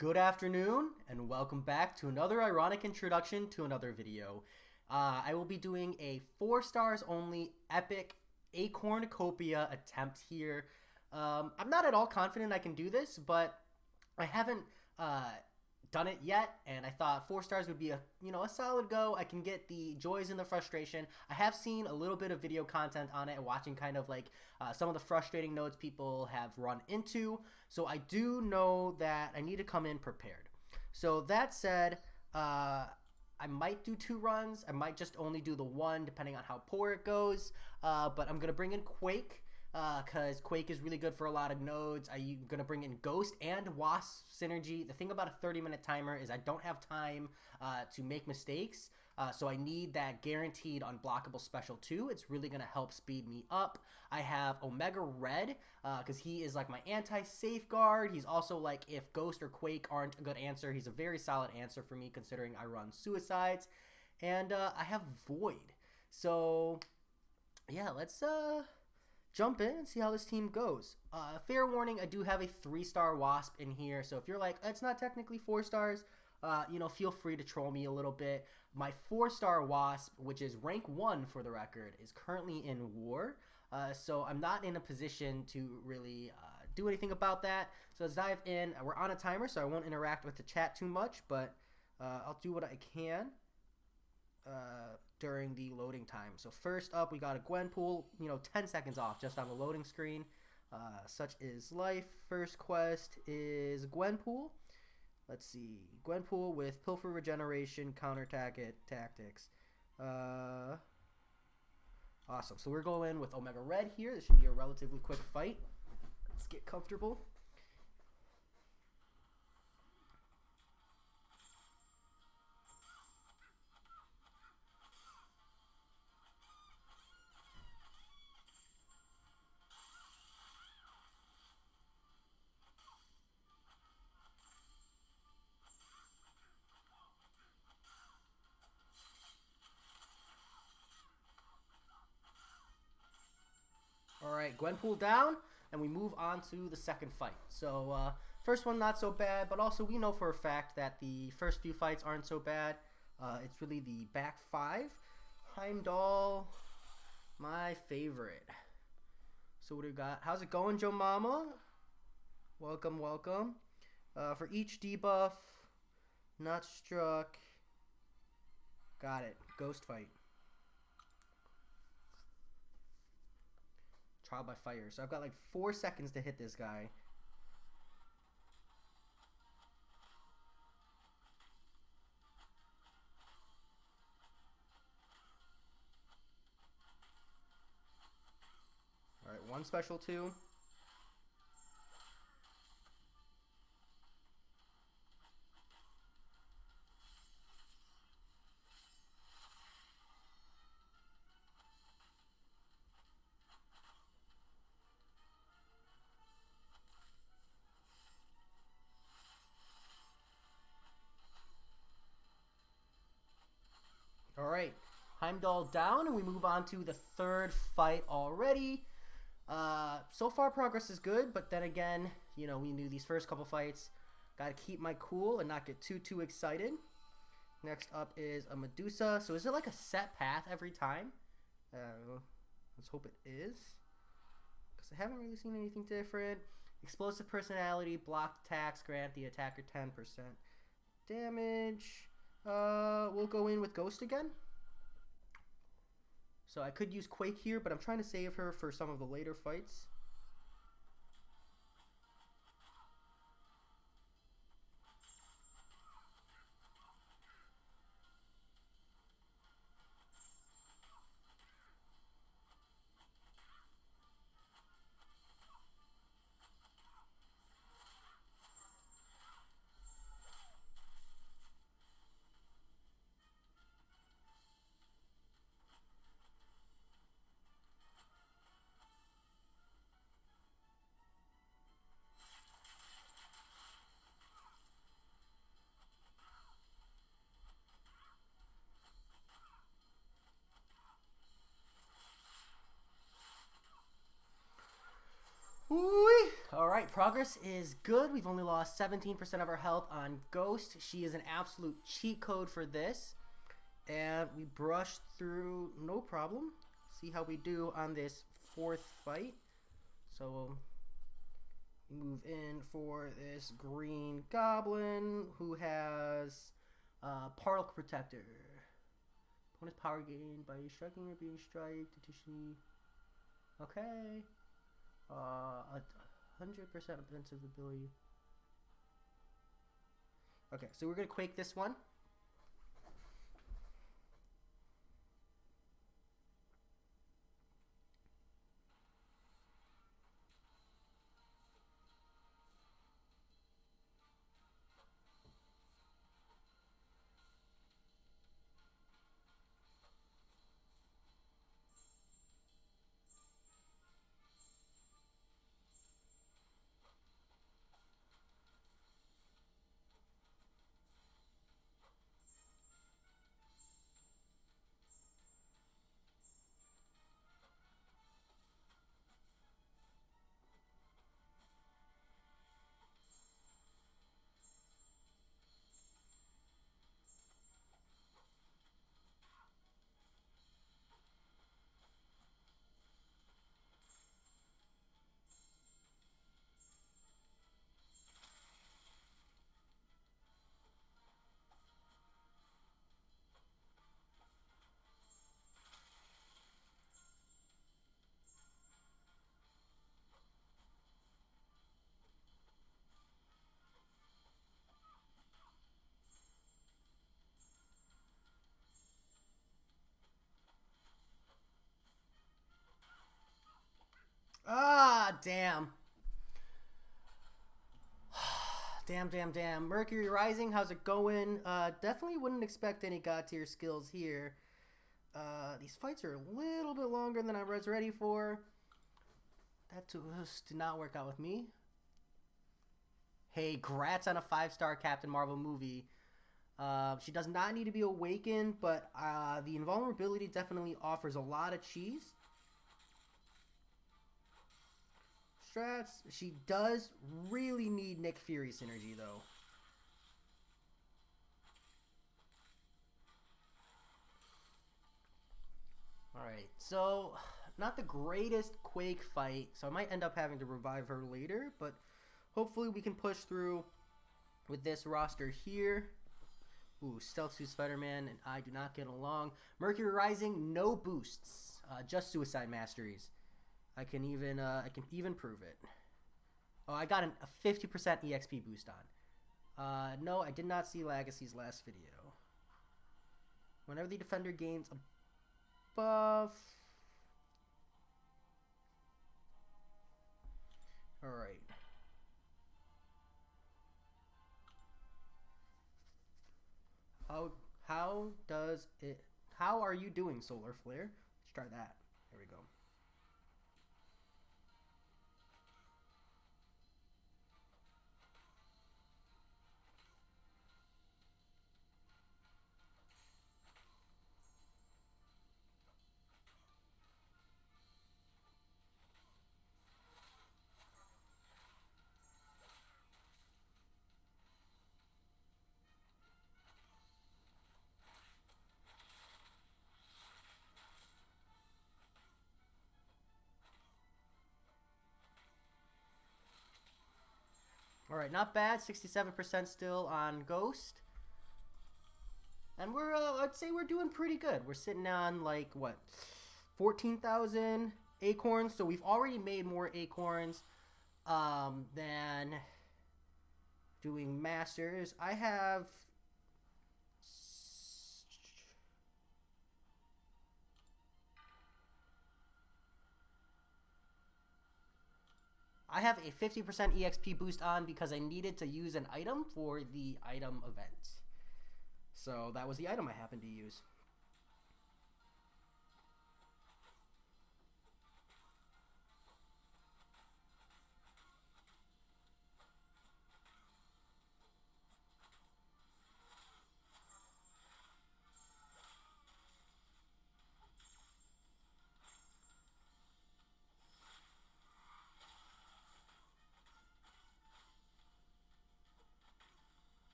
Good afternoon, and welcome back to another ironic introduction to another video. I will be doing a 4 stars only epic Acornucopia attempt here. I'm not at all confident I can do this, but I haven't done it yet, and I thought 4 stars would be a solid go. I can get the joys and the frustration. I have seen a little bit of video content on it and watching kind of like some of the frustrating nodes people have run into, so I do know that I need to come in prepared. So that said, I might do 2 runs. I might just only do the 1 depending on how poor it goes, but I'm gonna bring in Quake because Quake is really good for a lot of nodes. I'm going to bring in Ghost and Wasp synergy. The thing about a 30-minute timer is I don't have time to make mistakes, so I need that guaranteed unblockable special too. It's really going to help speed me up. I have Omega Red because he is like my anti-safeguard. He's also like, if Ghost or Quake aren't a good answer, he's a very solid answer for me considering I run Suicides. And I have Void. So yeah, let's jump in and see how this team goes. Fair warning, I do have a 3-star Wasp in here, so if you're like, it's not technically 4 stars, feel free to troll me a little bit. My 4-star Wasp, which is rank 1 for the record, is currently in war, so I'm not in a position to really do anything about that. So let's dive in. We're on a timer, so I won't interact with the chat too much, but I'll do what I can during the loading time. So first up, we got a Gwenpool, 10 seconds off just on the loading screen. Such is life. First quest is Gwenpool. Let's see. Gwenpool with Pilfer Regeneration, Counterattack Tactics. Awesome. So we're going with Omega Red here. This should be a relatively quick fight. Let's get comfortable. Alright, Gwenpool down, and we move on to the second fight. So, first one not so bad, but also we know for a fact that the first few fights aren't so bad. It's really the back 5. Heimdall, my favorite. So what do we got? How's it going, Joe Mama? Welcome, welcome. For each debuff, not struck. Got it. Ghost fight. Trial by fire. So I've got like 4 seconds to hit this guy. Alright, 1 special 2. Alright, Heimdall down, and we move on to the third fight already. So far progress is good, but then again, we knew these first couple fights. Gotta keep my cool and not get too excited. Next up is a Medusa. So is it like a set path every time? Let's hope it is, because I haven't really seen anything different. Explosive personality, blocked attacks grant the attacker 10% damage. We'll go in with Ghost again. So I could use Quake here, but I'm trying to save her for some of the later fights. Woo-wee. Alright, progress is good. We've only lost 17% of our health on Ghost. She is an absolute cheat code for this. And we brushed through no problem. See how we do on this fourth fight. So we'll move in for this green goblin who has Particle Protector. Opponent's power gained by striking or being striked. Okay. 100% offensive ability. Okay, so we're gonna quake this one. Ah, damn. Damn. Mercury Rising, how's it going? Definitely wouldn't expect any god tier skills here. These fights are a little bit longer than I was ready for. That did not work out with me. Hey, grats on a 5-star Captain Marvel movie. She does not need to be awakened, but the invulnerability definitely offers a lot of cheese. Strats, she does really need Nick Fury synergy, though. Alright, so not the greatest Quake fight, so I might end up having to revive her later, but hopefully we can push through with this roster here. Ooh, Stealth Suit Spider-Man and I do not get along. Mercury Rising, no boosts, just Suicide Masteries. I can even prove it. Oh, I got a 50% EXP boost on. No, I did not see Legacy's last video. Whenever the defender gains a buff. Alright. How are you doing, Solar Flare? Let's try that. There we go. Alright, not bad. 67% still on Ghost. And we're, I'd say we're doing pretty good. We're sitting on, like, what, 14,000 acorns. So we've already made more acorns than doing masters. I have... I have a 50% EXP boost on because I needed to use an item for the item event. So that was the item I happened to use.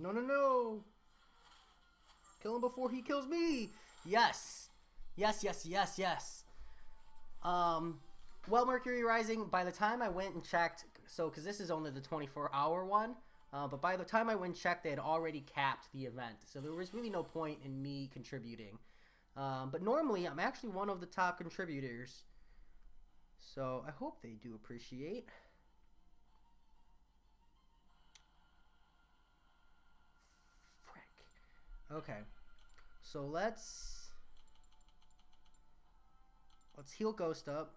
No, no, no. Kill him before he kills me. Yes. Yes, yes, yes, yes. Well, Mercury Rising, by the time I went and checked, so because this is only the 24-hour one, but by the time I went and checked, they had already capped the event. So there was really no point in me contributing. But normally, I'm actually one of the top contributors. So I hope they do appreciate. Frick. Okay. So let's heal Ghost up.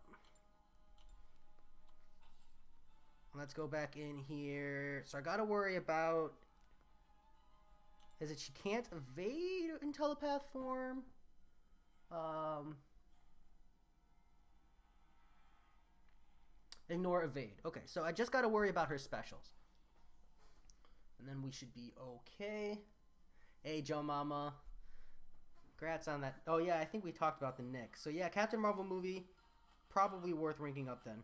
Let's go back in here. So I gotta worry about, is it she can't evade in telepath form? Ignore evade. Okay, so I just gotta worry about her specials. And then we should be okay. Hey, Joe Mama. Congrats on that. Oh yeah, I think we talked about the Nick. So yeah, Captain Marvel movie, probably worth ranking up then.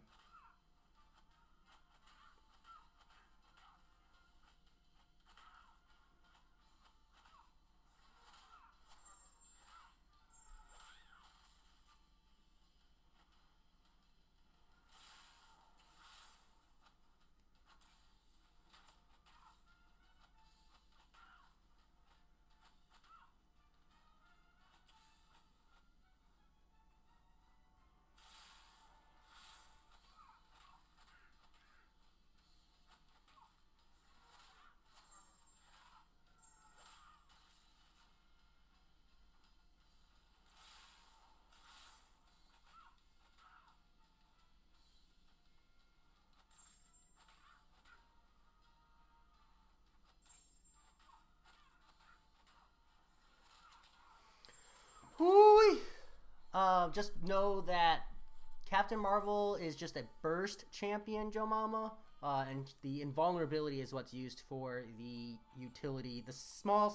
Whoo! Just know that Captain Marvel is just a burst champion, Joe Mama, and the invulnerability is what's used for the utility, the small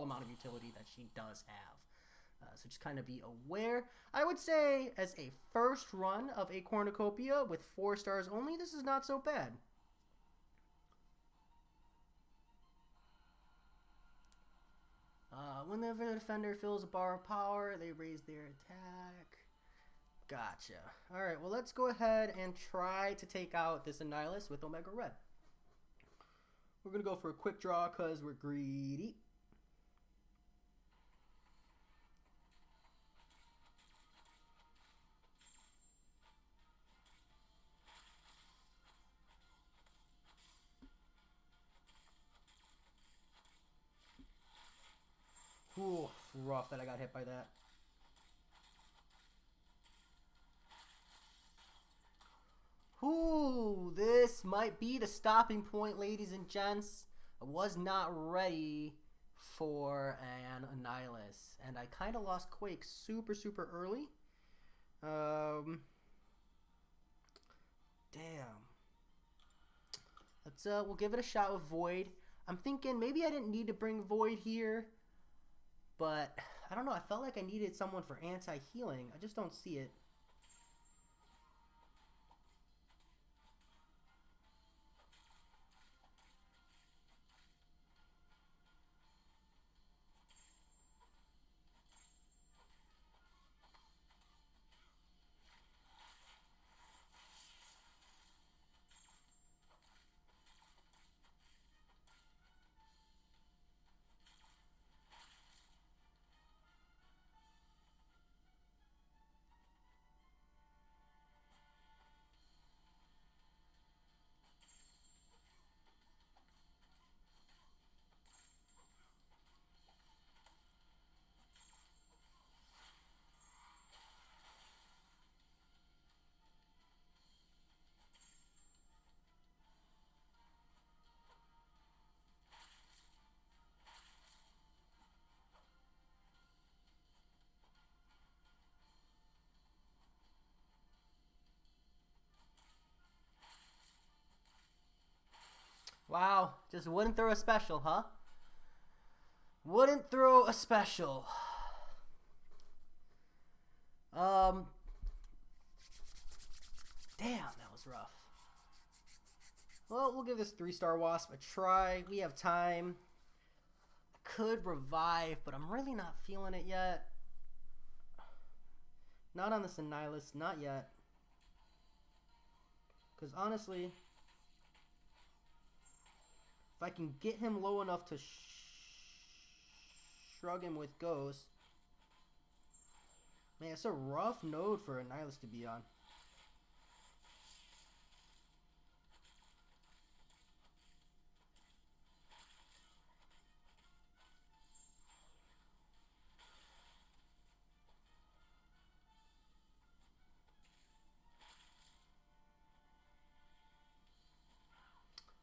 amount of utility that she does have. So just kind of be aware. I would say as a first run of Acornucopia with 4 stars only, this is not so bad. Whenever the defender fills a bar of power, they raise their attack. Gotcha. Alright, well let's go ahead and try to take out this Annihilus with Omega Red. We're going to go for a quick draw because we're greedy. Ooh, rough that I got hit by that. Ooh, this might be the stopping point, ladies and gents. I was not ready for an Annihilus, and I kind of lost Quake super early. Damn. Let's we'll give it a shot with Void. I'm thinking maybe I didn't need to bring Void here, but I don't know. I felt like I needed someone for anti-healing. I just don't see it. Wow, just wouldn't throw a special, huh? Wouldn't throw a special. Damn, that was rough. Well, we'll give this 3-star Wasp a try. We have time. could revive, but I'm really not feeling it yet. Not on this Annihilus, not yet. Because honestly, if I can get him low enough to shrug him with Ghost. Man, it's a rough node for Annihilus to be on.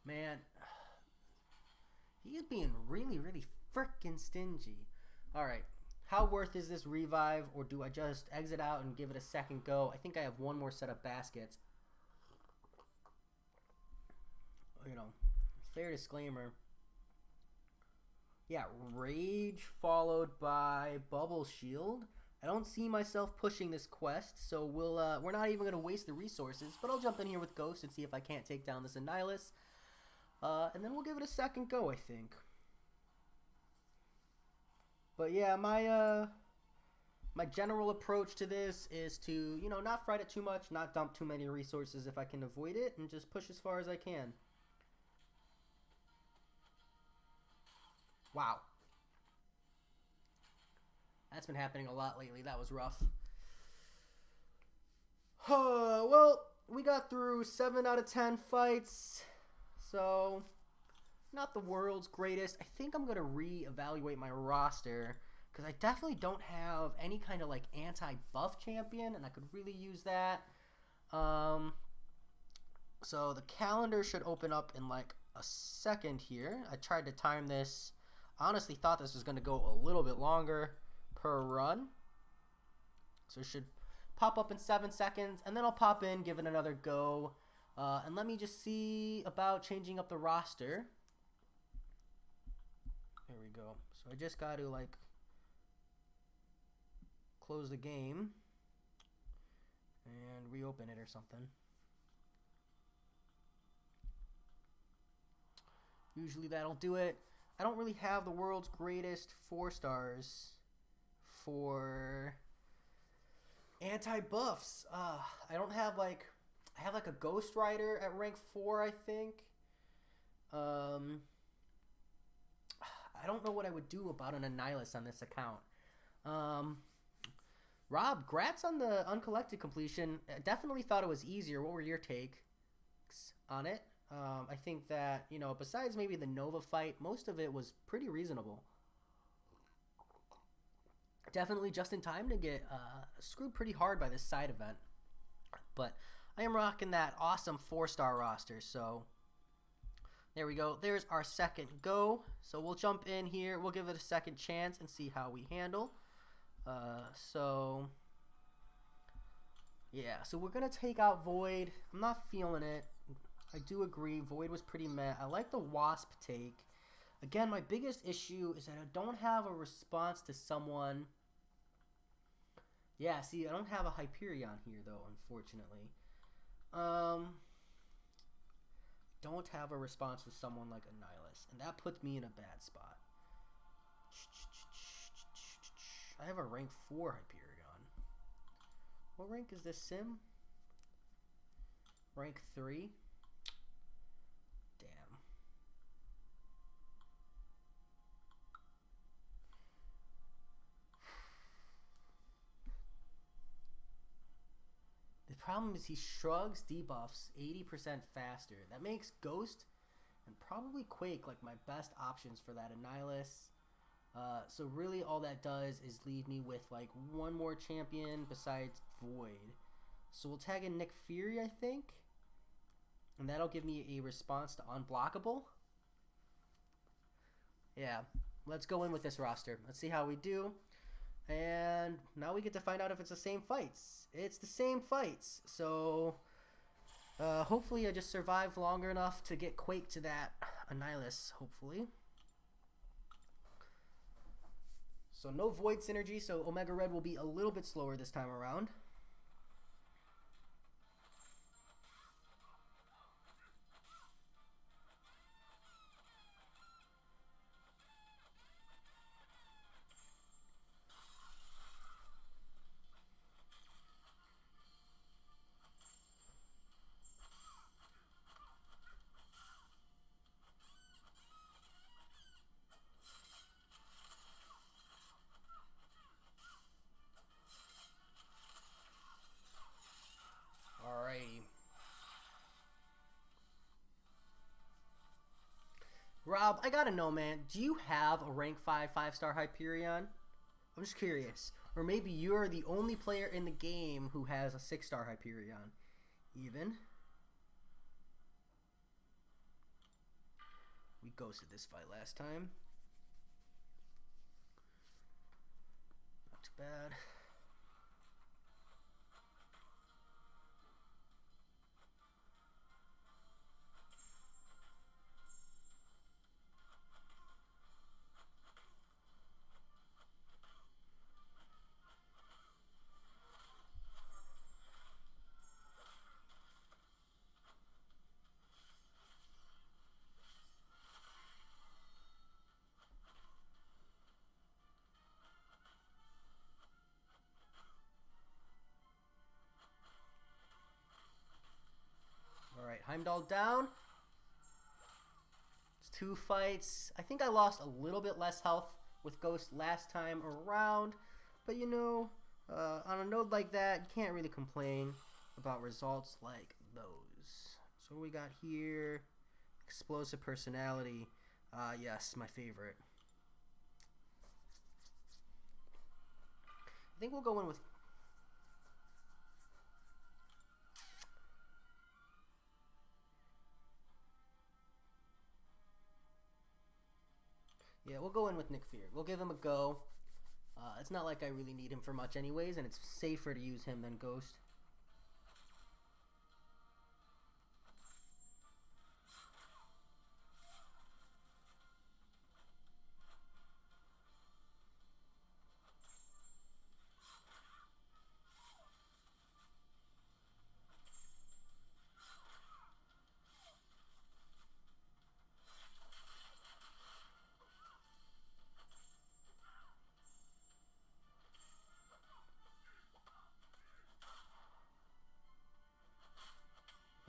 Man, he is being really, really freaking stingy. Alright, how worth is this revive, or do I just exit out and give it a second go? I think I have one more set of baskets. You know, fair disclaimer. Yeah, Rage followed by Bubble Shield. I don't see myself pushing this quest, so we're not even going to waste the resources, but I'll jump in here with Ghost and see if I can't take down this Annihilus. And then we'll give it a second go, I think. But yeah, my general approach to this is to, you know, not fight it too much, not dump too many resources if I can avoid it, and just push as far as I can. Wow. That's been happening a lot lately. That was rough. Well, we got through 7 out of 10 fights. So, not the world's greatest. I think I'm going to reevaluate my roster, because I definitely don't have any kind of like anti-buff champion, and I could really use that. So the calendar should open up in like a second here. I tried to time this. I honestly thought this was going to go a little bit longer per run. So it should pop up in 7 seconds, and then I'll pop in, give it another go. And let me just see about changing up the roster. There we go. So I just got to like close the game and reopen it or something. Usually that'll do it. I don't really have the world's greatest 4 stars for anti-buffs. I don't have like... I have like a Ghost Rider at rank 4, I think. I don't know what I would do about an Annihilus on this account. Rob, grats on the uncollected completion. I definitely thought it was easier. What were your takes on it? I think that, you know, besides maybe the Nova fight, most of it was pretty reasonable. Definitely just in time to get screwed pretty hard by this side event. But I am rocking that awesome 4-star roster, so there we go. There's our second go. So we'll jump in here. We'll give it a second chance and see how we handle. So yeah, so we're going to take out Void. I'm not feeling it. I do agree. Void was pretty meh. I like the Wasp take. Again, my biggest issue is that I don't have a response to someone. Yeah, see, I don't have a Hyperion here, though, unfortunately. Don't have a response to someone like Annihilus, and that puts me in a bad spot. I have a rank 4 Hyperion. What rank is this sim? Rank 3? Damn. The problem is he shrugs debuffs 80% faster. That makes Ghost and probably Quake like my best options for that Annihilus. So really all that does is leave me with like one more champion besides Void. So we'll tag in Nick Fury, I think. And that'll give me a response to Unblockable. Yeah, let's go in with this roster. Let's see how we do. And now we get to find out if it's the same fights. It's the same fights. So hopefully I just survive longer enough to get Quake to that Annihilus, hopefully. So no Void synergy, so Omega Red will be a little bit slower this time around. Rob, I gotta know, man. Do you have a rank 5 5-star Hyperion? I'm just curious. Or maybe you're the only player in the game who has a 6-star Hyperion. Even. We ghosted this fight last time. Not too bad. Alright, Heimdall down. It's 2 fights. I think I lost a little bit less health with Ghost last time around. But you know, on a node like that, you can't really complain about results like those. So what we got here? Explosive personality. Yes, my favorite. I think we'll go in with... Yeah, we'll go in with Nick Fury. We'll give him a go. It's not like I really need him for much anyways, and it's safer to use him than Ghost.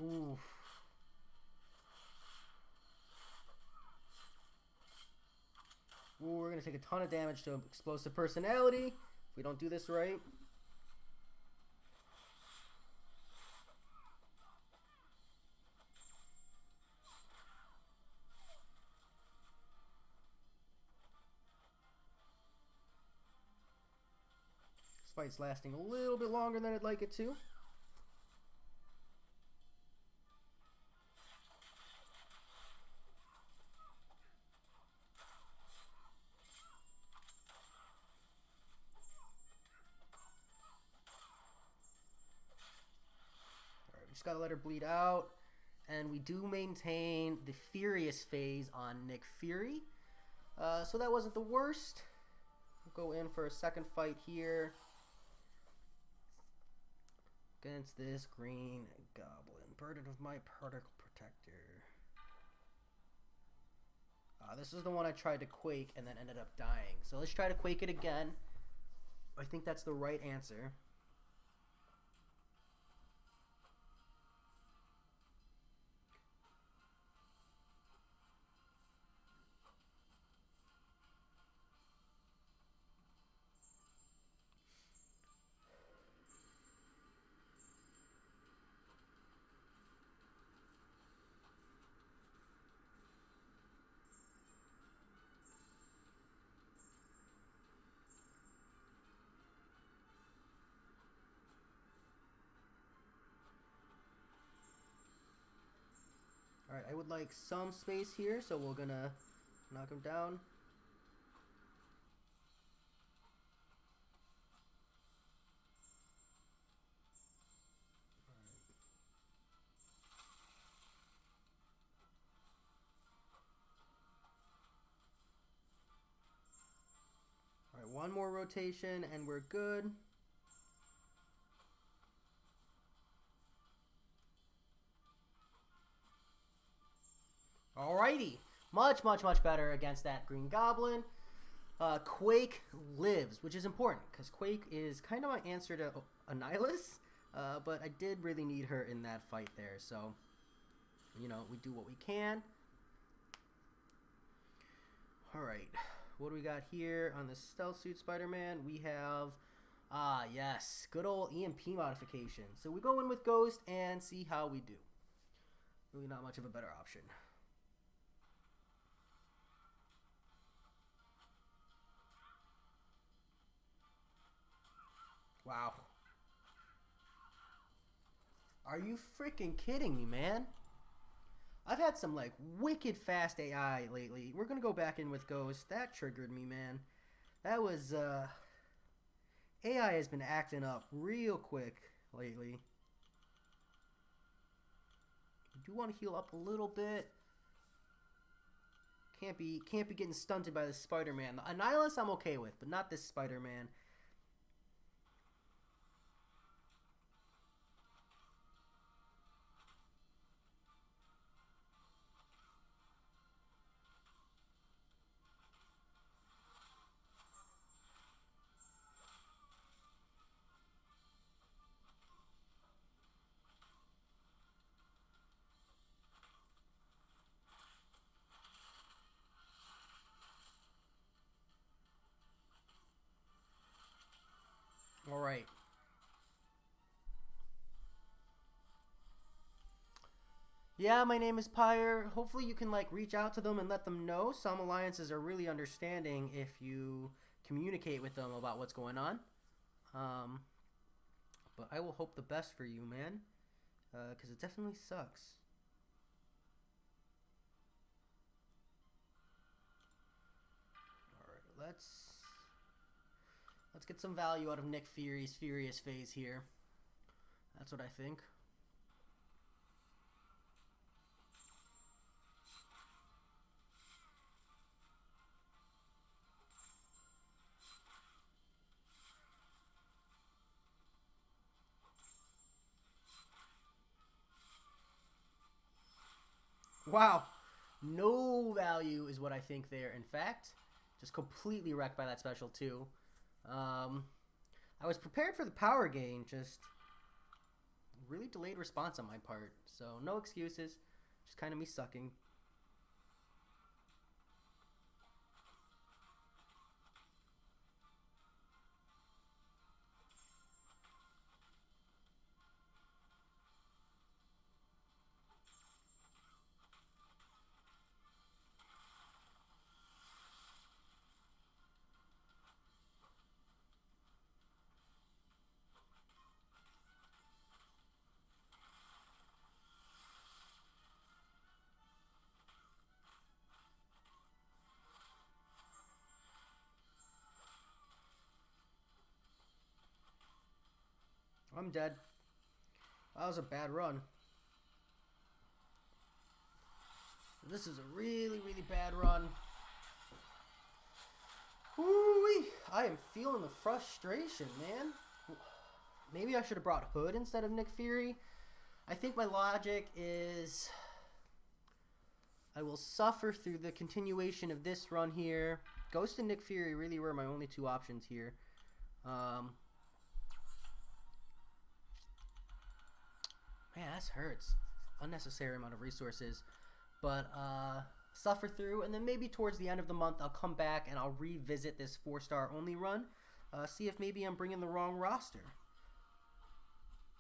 Oof. Ooh, we're going to take a ton of damage to explosive personality if we don't do this right. This fight's lasting a little bit longer than I'd like it to. Just gotta let her bleed out. And we do maintain the Furious phase on Nick Fury. So that wasn't the worst. We'll go in for a second fight here. Against this green goblin. Burden of my particle protector. This is the one I tried to quake and then ended up dying. So let's try to quake it again. I think that's the right answer. Alright, I would like some space here, so we're gonna knock him down. Alright, one more rotation and we're good. Alrighty. Much, much, much better against that Green Goblin. Quake lives, which is important, because Quake is kind of my answer to Annihilus, but I did really need her in that fight there, so, you know, we do what we can. Alright, what do we got here on the Stealth Suit Spider-Man? We have, yes, good old EMP modification. So we go in with Ghost and see how we do. Really not much of a better option. Wow. Are you freaking kidding me, man? I've had some like wicked fast AI lately. We're gonna go back in with Ghost. That triggered me, man. That was AI has been acting up real quick lately. I do want to heal up a little bit. Can't be getting stunted by this Spider-Man. The Annihilus I'm okay with, but not this Spider-Man. All right. Yeah, my name is Pyre. Hopefully you can like reach out to them and let them know. Some alliances are really understanding if you communicate with them about what's going on. Um, but I will hope the best for you, man. Because it definitely sucks. All right, let's get some value out of Nick Fury's furious phase here. That's what I think. Wow. No value is what I think there. In fact, just completely wrecked by that special too. Um, I was prepared for the power gain, just really delayed response on my part. So no excuses, just kind of me sucking. I'm dead. That was a bad run. This is a really, really bad run. Woo-wee. I am feeling the frustration, man. Maybe I should have brought Hood instead of Nick Fury. I think my logic is I will suffer through the continuation of this run here. Ghost and Nick Fury really were my only two options here. Man, this hurts. Unnecessary amount of resources. But suffer through, and then maybe towards the end of the month I'll come back and I'll revisit this 4-star only run. See if maybe I'm bringing the wrong roster.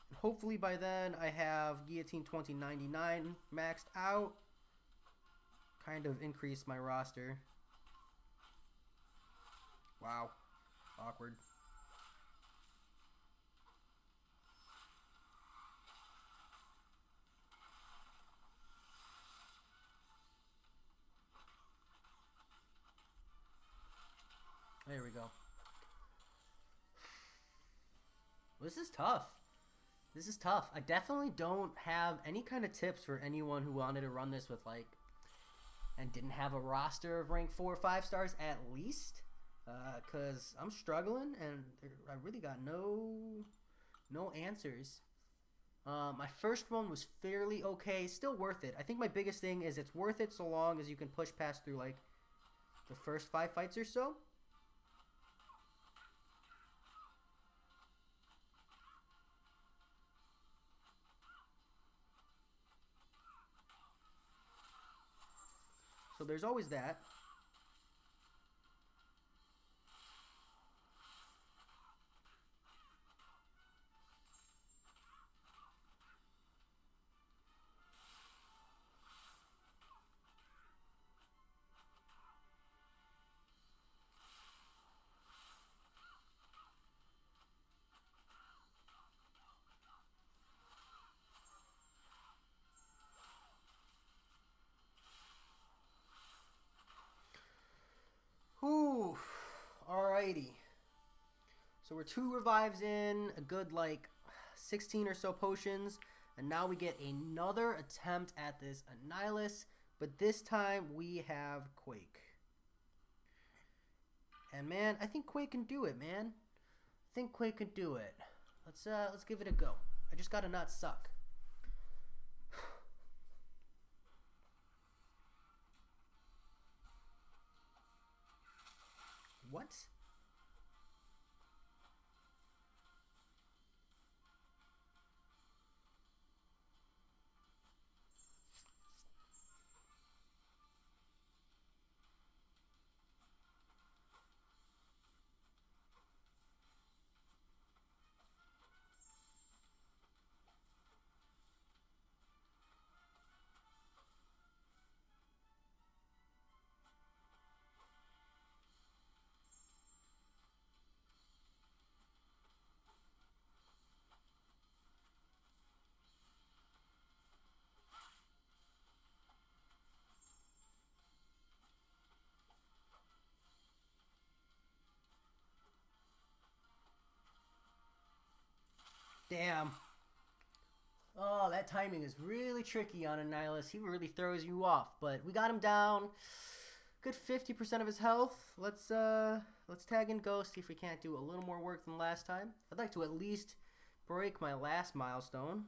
And hopefully by then I have Guillotine 2099 maxed out. Kind of increase my roster. Wow. Awkward. There we go. This is tough. This is tough. I definitely don't have any kind of tips for anyone who wanted to run this with like and didn't have a roster of rank 4 or 5 stars at least. Cause I'm struggling and I really got no answers. My first one was fairly okay, still worth it. I think my biggest thing is it's worth it so long as you can push past through like the first 5 fights or so. So there's always that. Alrighty. So we're 2 revives in, a good like 16 or so potions, and now we get another attempt at this Annihilus, but this time we have Quake. And man, I think Quake can do it, man. I think Quake can do it. Let's give it a go. I just gotta not suck. What? Damn. Oh, that timing is really tricky on Annihilus. He really throws you off, but we got him down. Good 50% of his health. Let's tag in Ghost, see if we can't do a little more work than last time. I'd like to at least break my last milestone.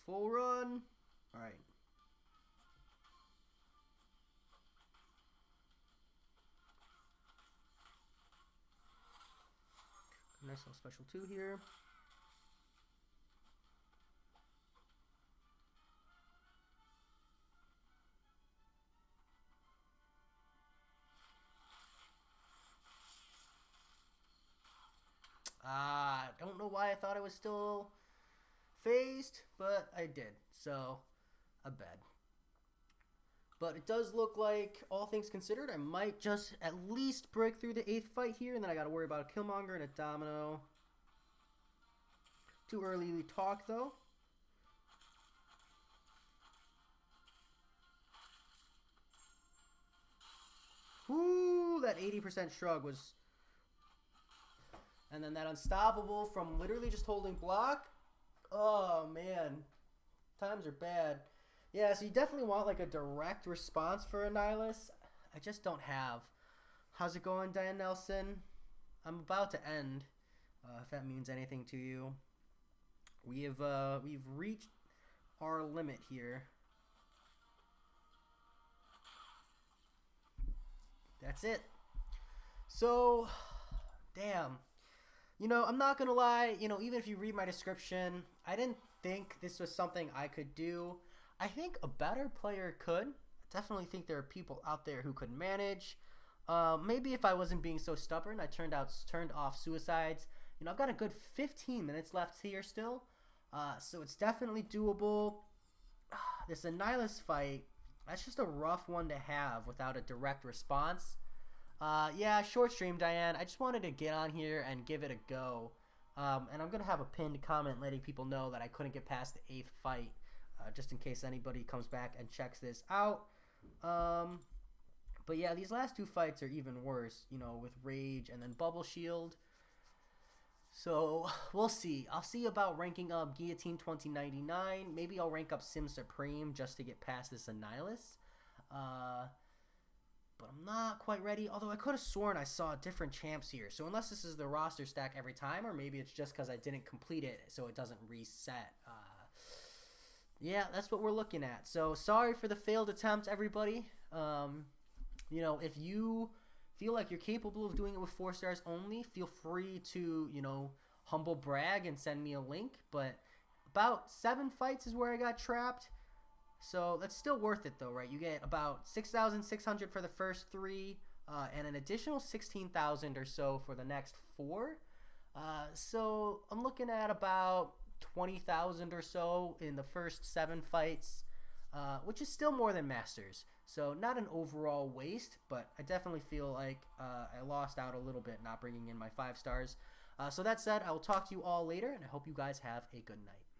Full run. All right. Nice little special 2 here. Don't know why I thought I was still phased, but I did. So, a bad. But it does look like, all things considered, I might just at least break through the 8th fight here, and then I got to worry about a Killmonger and a Domino. Too early to talk, though. Whoo, that 80% shrug was... And then that unstoppable from literally just holding block. Oh, man. Times are bad. Yeah, so you definitely want like a direct response for Annihilus. I just don't have. How's it going, Diane Nelson? I'm about to end, if that means anything to you. We've reached our limit here. That's it. So, damn. You know, I'm not gonna lie, you know, even if you read my description, I didn't think this was something I could do. I think a better player could. I definitely think there are people out there who could manage. Maybe if I wasn't being so stubborn, I turned off suicides. You know, I've got a good 15 minutes left here still. So it's definitely doable. This Annihilus fight, that's just a rough one to have without a direct response. Yeah, short stream, Diane. I just wanted to get on here and give it a go. And I'm going to have a pinned comment letting people know that I couldn't get past the 8th fight, just in case anybody comes back and checks this out. But yeah, these last 2 fights are even worse, you know, with Rage and then Bubble Shield. So, we'll see. I'll see about ranking up Guillotine 2099. Maybe I'll rank up Sim Supreme just to get past this Annihilus. But I'm not quite ready, although I could have sworn I saw different champs here. So unless this is the roster stack every time, or maybe it's just because I didn't complete it so it doesn't reset. Yeah, that's what we're looking at. So sorry for the failed attempt, everybody. You know, if you feel like you're capable of doing it with 4 stars only, feel free to, you know, humble brag and send me a link. But about 7 fights is where I got trapped. So that's still worth it though, right? You get about 6,600 for the first 3, and an additional 16,000 or so for the next 4. So I'm looking at about 20,000 or so in the first 7 fights, which is still more than Masters. So not an overall waste, but I definitely feel like I lost out a little bit not bringing in my 5 stars. So that said, I will talk to you all later, and I hope you guys have a good night.